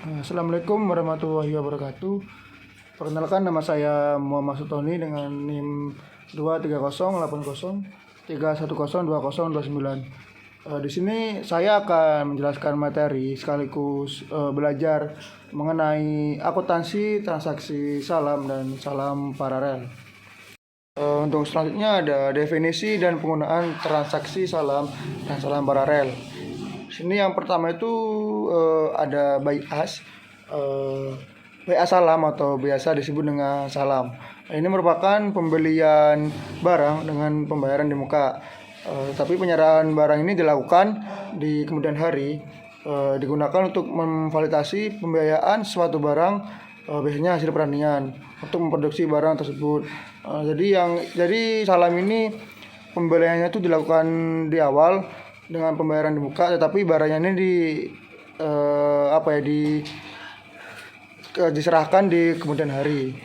Assalamualaikum warahmatullahi wabarakatuh. Perkenalkan, nama saya Muhammad Sutoni dengan NIM 23080310209. Di sini saya akan menjelaskan materi sekaligus belajar mengenai akuntansi transaksi salam dan salam paralel. Untuk selanjutnya ada definisi dan penggunaan transaksi salam dan salam paralel. Sini yang pertama itu ada buy as, BA salam atau biasa disebut dengan salam. Ini merupakan pembelian barang dengan pembayaran di muka. Tapi penyerahan barang ini dilakukan di kemudian hari, digunakan untuk memvalidasi pembiayaan suatu barang, biasanya hasil pertanian untuk memproduksi barang tersebut. Jadi salam ini pembeliannya itu dilakukan di awal dengan pembayaran di muka, tetapi barangnya ini diserahkan di kemudian hari.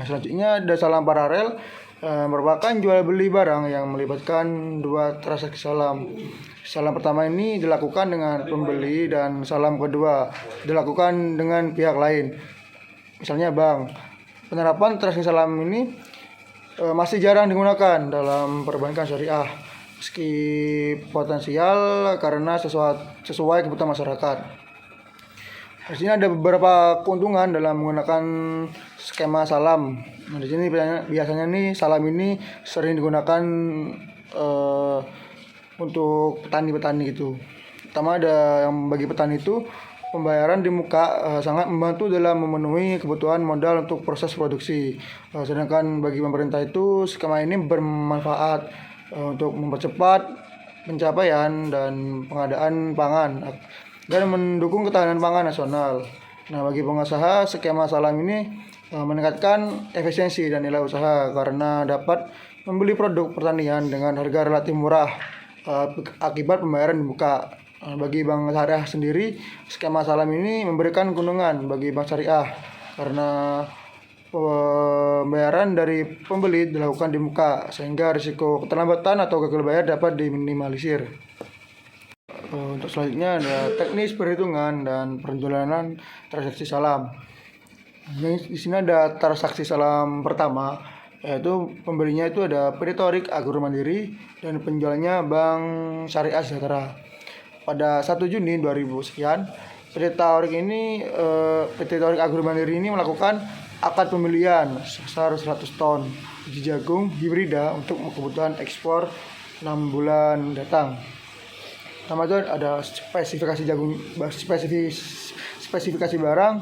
Selanjutnya ada salam paralel, merupakan jual beli barang yang melibatkan dua transaksi salam. Salam pertama ini dilakukan dengan pembeli dan salam kedua dilakukan dengan pihak lain, misalnya bank. Penerapan transaksi salam ini masih jarang digunakan dalam perbankan syariah, meski potensial karena sesuai kebutuhan masyarakat. Di sini ada beberapa keuntungan dalam menggunakan skema salam. Di sini biasanya nih salam ini sering digunakan untuk petani-petani gitu. Pertama, ada yang bagi petani itu pembayaran di muka sangat membantu dalam memenuhi kebutuhan modal untuk proses produksi. Sedangkan bagi pemerintah itu skema ini bermanfaat untuk mempercepat pencapaian dan pengadaan pangan dan mendukung ketahanan pangan nasional. Nah, bagi pengusaha, skema salam ini meningkatkan efisiensi dan nilai usaha karena dapat membeli produk pertanian dengan harga relatif murah akibat pembayaran di muka. Bagi bank syariah sendiri, skema salam ini memberikan keuntungan bagi bank syariah karena pembayaran dari pembeli dilakukan di muka, sehingga risiko keterlambatan atau gagal bayar dapat diminimalisir. Untuk selanjutnya ada teknis perhitungan dan perjalanan transaksi salam. Di sini ada transaksi salam pertama, yaitu pembelinya itu ada PT Thorik Agro Mandiri dan penjualnya Bank Syariah Sejahtera. Pada 1 Juni 2000 sekian, PT Thorik Agro Mandiri ini melakukan akad pembelian sebesar 100 ton biji jagung hibrida untuk kebutuhan ekspor 6 bulan datang. Pertama itu ada spesifikasi barang,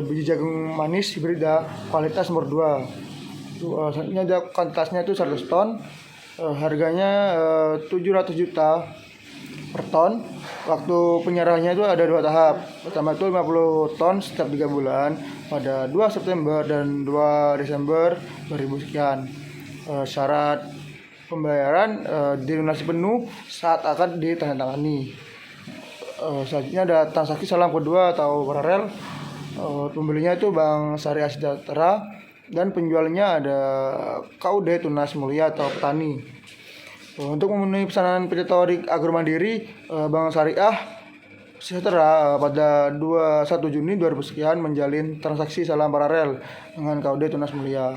biji jagung manis hibrida kualitas nomor 2. Selanjutnya ada kuantitasnya itu 100 ton, harganya 700 juta per ton. Waktu penyerahannya itu ada 2 tahap. Pertama itu 50 ton setiap 3 bulan pada 2 September dan 2 Desember 2000 sekian. Syarat pembayaran dilunasi penuh saat akan ditandatangani. Selanjutnya ada transaksi salam kedua atau paralel. Pembelinya itu Bank Syariah Sejahtera dan penjualnya ada KUD Tunas Mulia atau petani. Untuk memenuhi pesanan PT Thorik Agro Mandiri, Bank Syariah Sejahtera pada 21 Juni 2000 sekian menjalin transaksi salam paralel dengan KUD Tunas Mulia.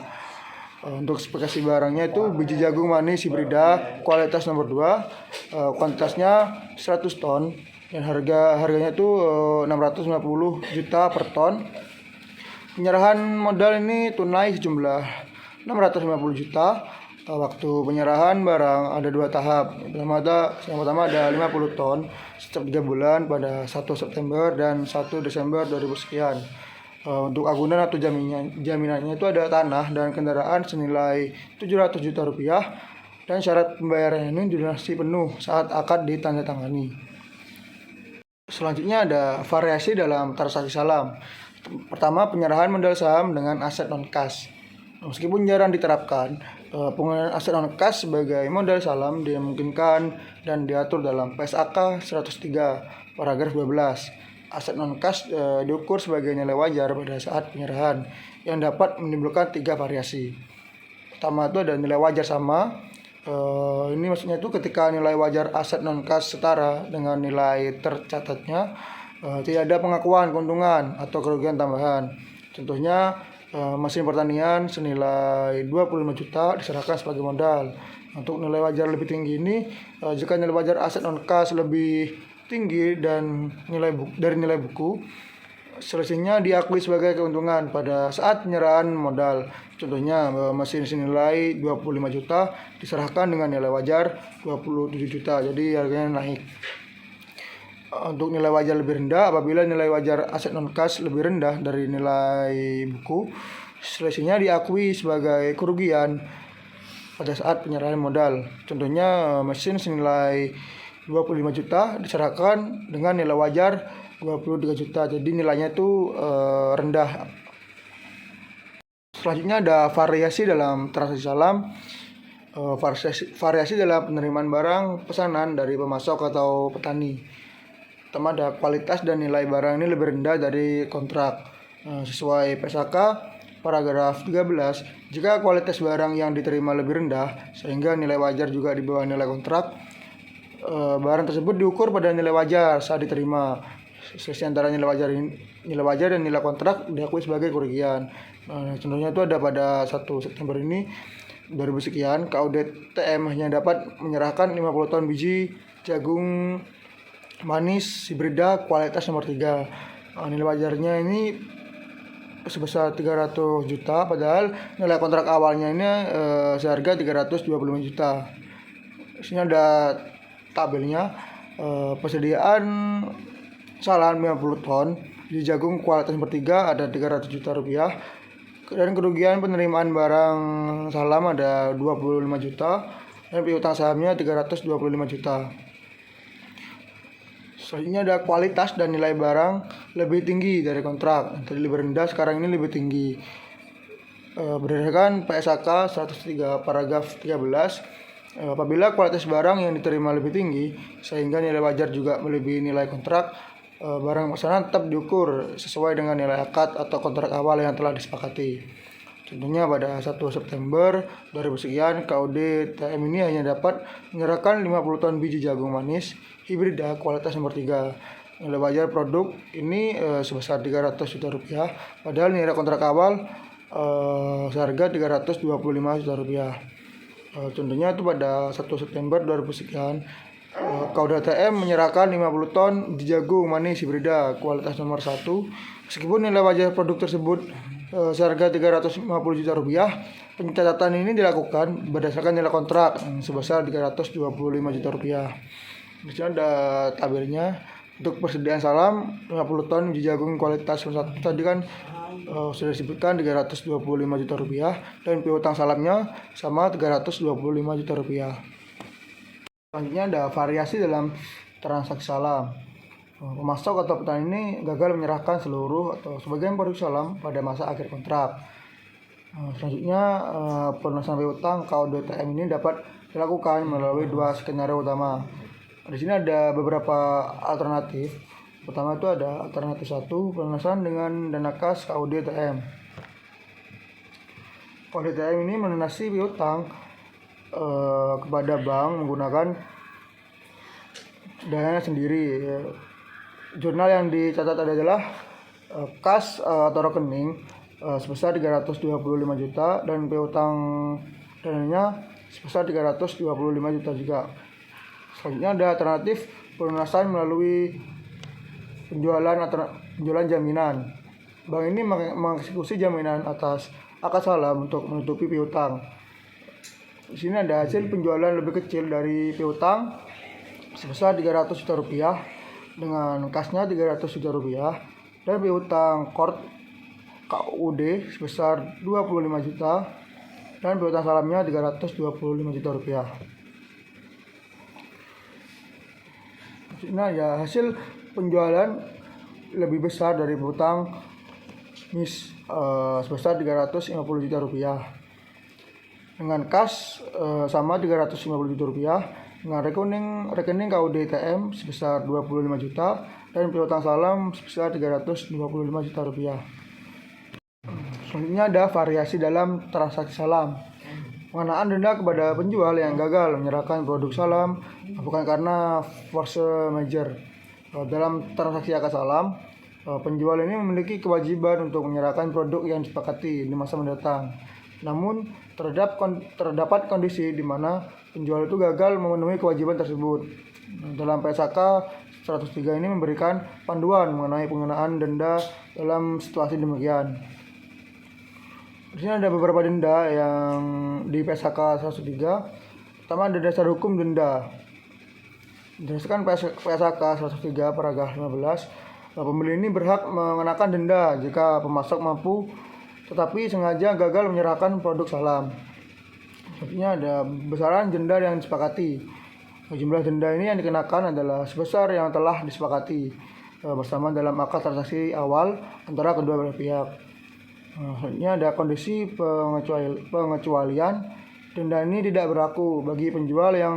Untuk spesifikasi barangnya itu biji jagung manis hibrida kualitas nomor 2, kuantitasnya 100 ton dan harganya itu 650 juta per ton. Penyerahan modal ini tunai sejumlah 650 juta. Waktu penyerahan barang ada 2 tahap. Yang pertama ada 50 ton setiap 3 bulan pada 1 September dan 1 Desember 2000 sekian. Untuk agunan atau jaminannya itu ada tanah dan kendaraan senilai 700 juta rupiah, dan syarat pembayaran ini dilunasi penuh saat akad ditandatangani. Selanjutnya ada variasi dalam transaksi salam. Pertama, penyerahan modal saham dengan aset non kas. Meskipun jarang diterapkan, penggunaan aset non kas sebagai modal salam dimungkinkan dan diatur dalam PSAK 103 paragraf 12. Aset non kas diukur sebagai nilai wajar pada saat penyerahan yang dapat menimbulkan 3 variasi. Pertama itu ada nilai wajar sama. Ini maksudnya itu ketika nilai wajar aset non kas setara dengan nilai tercatatnya, Tidak ada pengakuan keuntungan atau kerugian tambahan. Contohnya mesin pertanian senilai 25 juta diserahkan sebagai modal. Untuk nilai wajar lebih tinggi ini, jika nilai wajar aset non kas lebih tinggi dan dari nilai buku, selisihnya diakui sebagai keuntungan pada saat penyerahan modal. Contohnya mesin senilai 25 juta diserahkan dengan nilai wajar 27 juta, jadi harganya naik. Untuk nilai wajar lebih rendah, apabila nilai wajar aset non kas lebih rendah dari nilai buku, selisihnya diakui sebagai kerugian pada saat penyerahan modal. Contohnya mesin senilai 25 juta diserahkan dengan nilai wajar 23 juta, jadi nilainya itu rendah. Selanjutnya ada variasi dalam transaksi salam. Variasi dalam penerimaan barang pesanan dari pemasok atau petani. Pertama, ada kualitas dan nilai barang ini lebih rendah dari kontrak. Sesuai PSAK paragraf 13, jika kualitas barang yang diterima lebih rendah sehingga nilai wajar juga di bawah nilai kontrak, barang tersebut diukur pada nilai wajar saat diterima. Selisih antara nilai wajar dan nilai kontrak diakui sebagai kerugian. Contohnya itu ada pada 1 September ini 2000 sekian, KUD TM hanya dapat menyerahkan 50 ton biji jagung manis hibrida kualitas nomor 3. Nilai wajarnya ini sebesar 300 juta, padahal nilai kontrak awalnya ini seharga 325 juta. Di sini ada tabelnya. Persediaan salam 50 ton biji jagung kualitas nomor 3 ada 300 juta rupiah, dan kerugian penerimaan barang salam ada 25 juta, dan piutang sahamnya 325 juta. Selanjutnya ada kualitas dan nilai barang lebih tinggi dari kontrak. Tadi lebih rendah, sekarang ini lebih tinggi. Berdasarkan PSAK 103 paragraf 13, apabila kualitas barang yang diterima lebih tinggi sehingga nilai wajar juga melebihi nilai kontrak, barang pesanan tetap diukur sesuai dengan nilai akad atau kontrak awal yang telah disepakati. Contohnya pada 1 September 2000 sekian, KUD TM ini hanya dapat menyerahkan 50 ton biji jagung manis hibrida kualitas nomor 3. Nilai wajar produk ini sebesar 300 juta rupiah, padahal nilai kontrak awal seharga 325 juta rupiah. Contohnya itu pada 1 September 2000 sekian, KUD TM menyerahkan 50 ton biji jagung manis hibrida kualitas nomor 1, meskipun nilai wajar produk tersebut seharga 350 juta rupiah. Pencatatan ini dilakukan berdasarkan nilai kontrak sebesar 325 juta rupiah. Di sini ada tabelnya. Untuk persediaan salam 50 ton biji jagung kualitas nomor 1 tadi kan sudah disebutkan 325 juta rupiah, dan piutang salamnya sama 325 juta rupiah. Selanjutnya ada variasi dalam transaksi salam. Pemasok atau petani ini gagal menyerahkan seluruh atau sebagian produk salam pada masa akhir kontrak. Selanjutnya pelunasan piutang KUD TM ini dapat dilakukan melalui 2 skenario utama. Di sini ada beberapa alternatif. Pertama itu ada alternatif 1, pelunasan dengan dana kas KUD TM. KUD TM ini melunasi piutang kepada bank menggunakan dananya sendiri. Jurnal yang dicatat adalah kas atau rekening sebesar 325 juta, dan piutang dananya sebesar 325 juta juga. Selanjutnya ada alternatif pelunasan melalui penjualan jaminan. Bank ini mengeksekusi jaminan atas akad salam untuk menutupi piutang. Di sini ada hasil penjualan lebih kecil dari piutang sebesar 300 juta rupiah, dengan kasnya 300 juta rupiah, dan piutang KUD sebesar 25 juta, dan piutang salamnya 325 juta rupiah. Nah ya, hasil penjualan lebih besar dari piutang sebesar 350 juta rupiah, dengan kas sama 350 juta rupiah, dengan rekening KUD TM sebesar 25 juta, dan piutang salam sebesar 325 juta rupiah. Selanjutnya ada variasi dalam transaksi salam. Pengenaan denda kepada penjual yang gagal menyerahkan produk salam bukan karena force majeure. Dalam transaksi akad salam, penjual ini memiliki kewajiban untuk menyerahkan produk yang disepakati di masa mendatang. Namun, terdapat kondisi di mana penjual itu gagal memenuhi kewajiban tersebut. Dalam PSAK 103 ini memberikan panduan mengenai penggunaan denda dalam situasi demikian. Di sini ada beberapa denda yang di PSAK 103. Pertama, ada dasar hukum denda. Berdasarkan PSAK 103 paragraf 15, pembeli ini berhak mengenakan denda jika pemasok mampu tetapi sengaja gagal menyerahkan produk salam. Selanjutnya ada besaran denda yang disepakati. Jumlah denda ini yang dikenakan adalah sebesar yang telah disepakati bersama dalam akad transaksi awal antara kedua belah pihak. Selanjutnya ada kondisi pengecualian. Denda ini tidak berlaku bagi penjual yang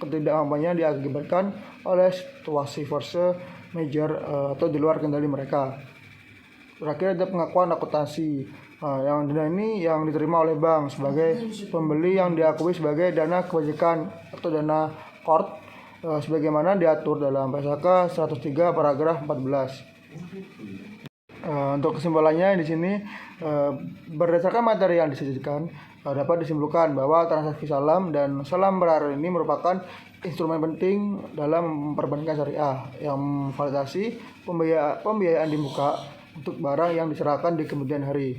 ketidakmampuannya diakibatkan oleh situasi force majeure atau di luar kendali mereka. Terakhir ada pengakuan akuntansi. Yang dana ini yang diterima oleh bank sebagai pembeli yang diakui sebagai dana kebajikan atau dana kort sebagaimana diatur dalam PSAK 103 paragraf 14. Untuk kesimpulannya di sini berdasarkan materi yang disajikan dapat disimpulkan bahwa transaksi salam dan salam berharga ini merupakan instrumen penting dalam memperbankan syariah yang memfasilitasi pembiayaan di muka untuk barang yang diserahkan di kemudian hari.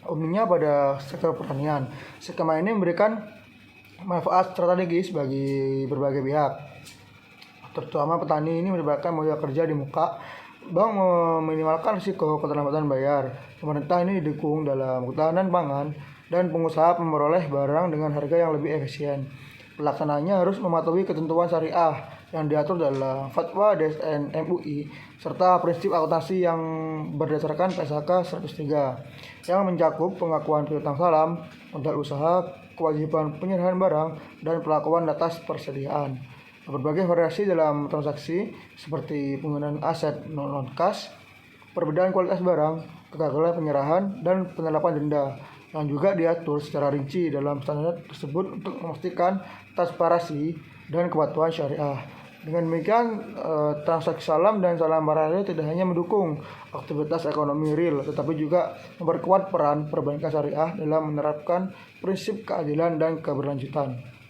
Umumnya pada sektor pertanian, skema ini memberikan manfaat strategis bagi berbagai pihak, terutama petani ini mendapatkan modal kerja di muka. Bank meminimalkan risiko keterlambatan bayar. Pemerintah ini didukung dalam ketahanan pangan dan pengusaha memperoleh barang dengan harga yang lebih efisien. Pelaksananya harus mematuhi ketentuan syariah yang diatur dalam Fatwa DSN MUI serta prinsip akuntansi yang berdasarkan PSAK 103 yang mencakup pengakuan piutang salam, modal usaha, kewajiban penyerahan barang, dan pelakuan atas persediaan. Berbagai variasi dalam transaksi seperti penggunaan aset non-cash, perbedaan kualitas barang, kegagalan penyerahan, dan penerapan denda yang juga diatur secara rinci dalam standar tersebut untuk memastikan transparansi dan kepatuhan syariah. Dengan demikian, transaksi salam dan salam barang tidak hanya mendukung aktivitas ekonomi real, tetapi juga memperkuat peran perbankan syariah dalam menerapkan prinsip keadilan dan keberlanjutan.